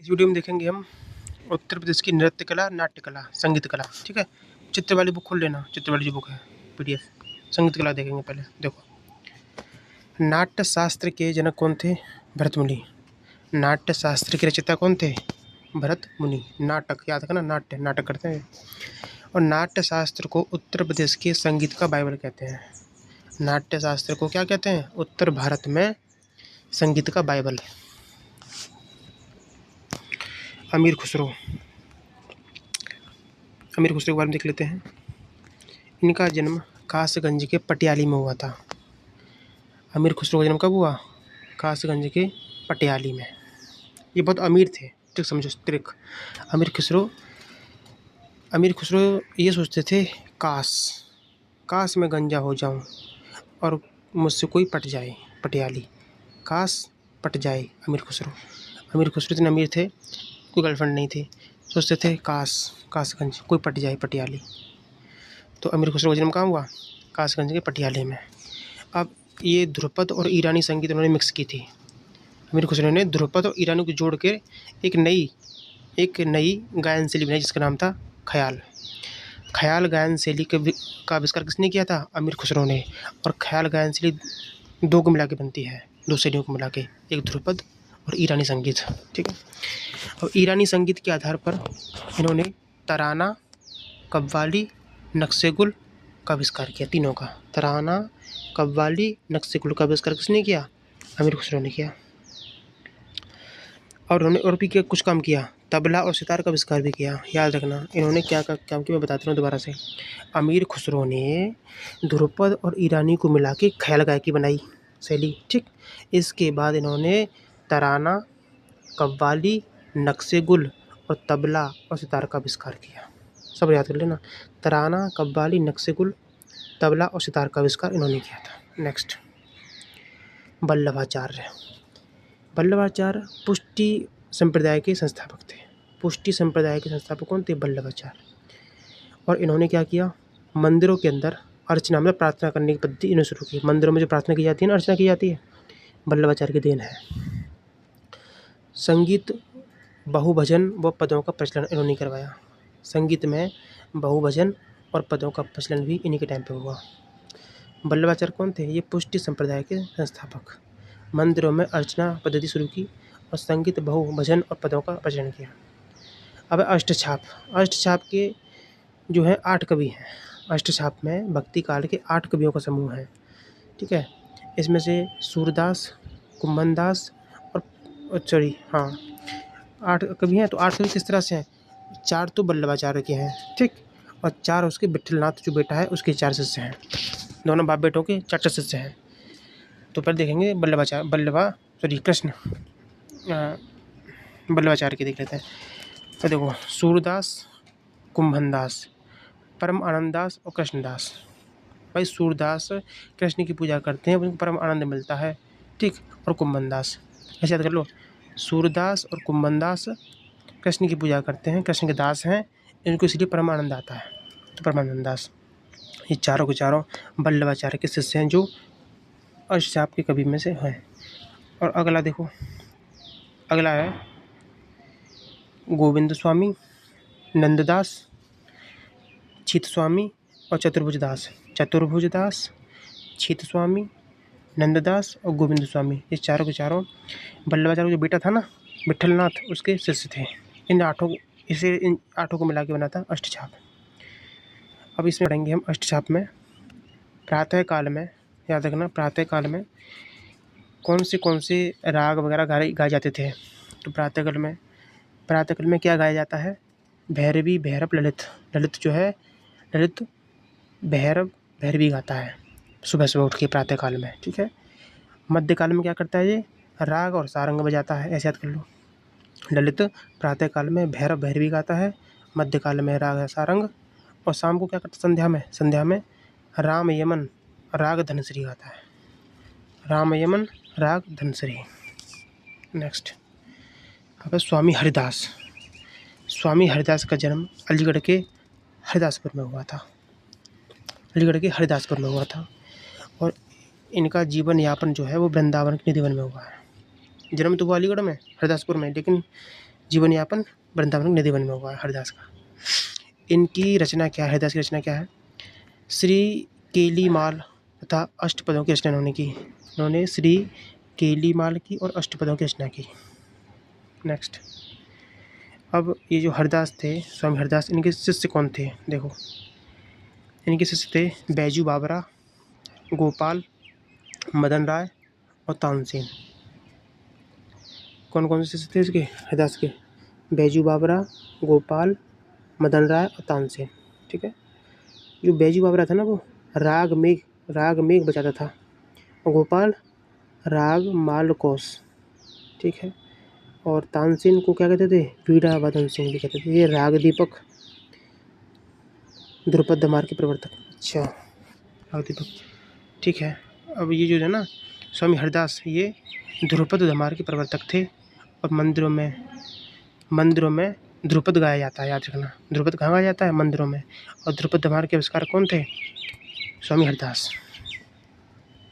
इस वीडियो में देखेंगे हम उत्तर प्रदेश की नृत्य कला, नाट्य कला, संगीत कला। ठीक है, चित्र वाली बुक खोल लेना, चित्र वाली जो बुक है पीडीएफ। संगीत कला देखेंगे पहले। देखो, नाट्य शास्त्र के जनक कौन थे? भरत मुनि। नाट्य शास्त्र के रचयिता कौन थे? भरत मुनि। नाटक याद रखना, नाट्य नाटक करते हैं। और नाट्य शास्त्र को उत्तर प्रदेश के संगीत का बाइबल कहते हैं। नाट्य शास्त्र को क्या कहते हैं? उत्तर भारत में संगीत का बाइबल। अमीर खुसरो। अमीर खुसरो के बारे में देख लेते हैं। इनका जन्म कासगंज के पटियाली में हुआ था। अमीर खुसरो का जन्म कब हुआ? कासगंज के पटियाली में। ये बहुत अमीर थे, ठीक समझो, त्रिक। अमीर खुसरो ये सोचते थे, काश मैं गंजा हो जाऊं और मुझसे कोई पट जाए। पटियाली, काश पट जाए अमीर खुसरो इतने अमीर थे, कोई गर्लफ्रेंड नहीं थी, सोचते थे कासगंज कोई पट जाए पटियाली। तो अमीर खुसरो का जन्म कहाँ हुआ? कासगंज के पटियाले में। अब ये ध्रुपद और ईरानी संगीत उन्होंने मिक्स की थी। अमीर खुसरो ने ध्रुपद और ईरानी को जोड़ के एक नई गायन शैली बनाई, जिसका नाम था ख्याल गायन शैली का आविष्कार किसने किया था? अमीर खुसरो ने। और ख्याल गायन शैली दो को मिला के बनती है, दो शैलियों को मिला के, एक ध्रुपद और ईरानी संगीत। ठीक है। और ईरानी संगीत के आधार पर इन्होंने तराना, कव्वाली, नक्शे गुल का आविष्कार किया। तीनों का, तराना, कव्वाली, नक्शे गुल का आविष्कार किसने किया? अमीर खुसरो ने किया। और उन्होंने और भी कुछ काम किया, तबला और सितार का आविष्कार भी किया। याद रखना इन्होंने क्या काम किया, मैं बताता हूँ दोबारा से। अमीर खुसरो ने ध्रुपद और ईरानी को मिला के ख्याल गायकी बनाई शैली। ठीक। इसके बाद इन्होंने तराना, कव्वाली, नक्शे गुल और तबला और सितार का आविष्कार किया। सब याद कर लेना, तराना, कव्वाली, नक्शे गुल, तबला और सितार का आविष्कार इन्होंने किया था। नेक्स्ट, वल्लभाचार्य पुष्टि संप्रदाय के संस्थापक थे। पुष्टि संप्रदाय के संस्थापक कौन थे? वल्लभाचार्य। और इन्होंने क्या किया? मंदिरों के अंदर अर्चना में प्रार्थना करने की पद्धति इन्होंने शुरू की। मंदिरों में जो प्रार्थना की जाती है ना, अर्चना की जाती है, वल्लभाचार्य की देन है। संगीत, बहुभजन व पदों का प्रचलन इन्होंने करवाया। संगीत में बहुभजन और पदों का प्रचलन भी इन्हीं के टाइम पे हुआ। वल्लभाचार्य कौन थे? ये पुष्टि संप्रदाय के संस्थापक। मंदिरों में अर्चना पद्धति शुरू की और संगीत, बहुभजन और पदों का प्रचलन किया। अब अष्टछाप के जो है 8 कवि हैं। अष्टछाप में भक्ति काल के 8 कवियों का समूह है। ठीक है। इसमें से सूरदास, कुम्भनदास और 8 कवि हैं। तो 8 कवि किस तरह से हैं? 4 तो वल्लभाचार्य के हैं, ठीक, और 4 उसके विट्ठलनाथ जो बेटा है उसके 4 शिष्य हैं। दोनों बाप बेटों के 4 शिष्य हैं। तो पहले देखेंगे वल्लभाचार्य के देख लेते हैं। तो देखो, सूरदास, कुम्भनदास, परम आनंददास और कृष्णदास। भाई सूरदास कृष्ण की पूजा करते हैं, उनको परम आनंद मिलता है। ठीक। और कुम्भनदास, ऐसे याद कर लो, सूरदास और कुम्भनदास कृष्ण की पूजा करते हैं, कृष्ण के दास हैं, इनको इसलिए परम आनंद आता है, तो परमानंददास। ये चारों के चारों वल्लभाचार्य के शिष्य हैं, जो अष्टछाप के कवि में से हैं। और अगला देखो, अगला है गोविंद स्वामी, नंददास, छित स्वामी और चतुर्भुजदास, छित स्वामी, नंददास और गोविंद स्वामी। ये चारों के चारों वल्लभाचार्य जो बेटा था ना, विट्ठलनाथ, उसके शिष्य थे। इन आठों को मिला के बना था अष्टछाप। अब इसमें पढ़ेंगे हम अष्टछाप में प्रातः काल में, याद रखना, प्रातः काल में कौन से राग वगैरह गाए जाते थे। तो प्रातः काल में क्या गाया जाता है? भैरवी, भैरव, ललित जो है, ललित, भैरव, भैरवी गाता है सुबह उठ के प्रातः काल में। ठीक है। मध्यकाल में क्या करता है? ये राग और सारंग बजाता है, ऐसे याद कर लो। ललित प्रातः काल में भैरव, भैरवी गाता है, मध्यकाल में राग है सारंग, और शाम को क्या करता है? संध्या में राम यमन, राग धनश्री गाता है। राम यमन, राग धनश्री। नेक्स्ट, अब स्वामी हरिदास का जन्म अलीगढ़ के हरिदासपुर में हुआ था। और इनका जीवन यापन जो है वो वृंदावन के निधिवन में हुआ है। जन्म तो हुआ अलीगढ़ में, हरिदासपुर में, लेकिन जीवन यापन वृंदावन निधिवन में हुआ है हरिदास का। इनकी रचना क्या है, हरिदास की रचना क्या है? श्री केलीमाल तथा अष्टपदों की रचना इन्होंने की। इन्होंने श्री केलीमाल की और अष्टपदों की रचना की। नेक्स्ट, अब ये जो हरिदास थे, स्वामी हरिदास, इनके शिष्य कौन थे? देखो, इनके शिष्य थे बैजू बावरा, गोपाल, मदन राय और तानसेन। कौन कौन से शिष्य थे इसके, हरिदास के? बैजू बावरा, गोपाल, मदन राय और तानसेन। ठीक है। जो बैजू बावरा था ना, वो राग मेघ बजाता था, और गोपाल राग मालकोस। ठीक है। और तानसेन को क्या कहते थे? वीणा वादन सिंह भी कहते थे। ये राग दीपक ध्रुपद धमार के प्रवर्तक। अच्छा, राग दीपक। ठीक है। अब ये जो है ना, स्वामी हरिदास, ये ध्रुपद धमार के प्रवर्तक थे। और मंदिरों में ध्रुपद गाया जाता है, याद रखना। ध्रुपद कहाँ गाया जाता है? मंदिरों में। और ध्रुपद धमार के आविष्कार कौन थे? स्वामी हरिदास।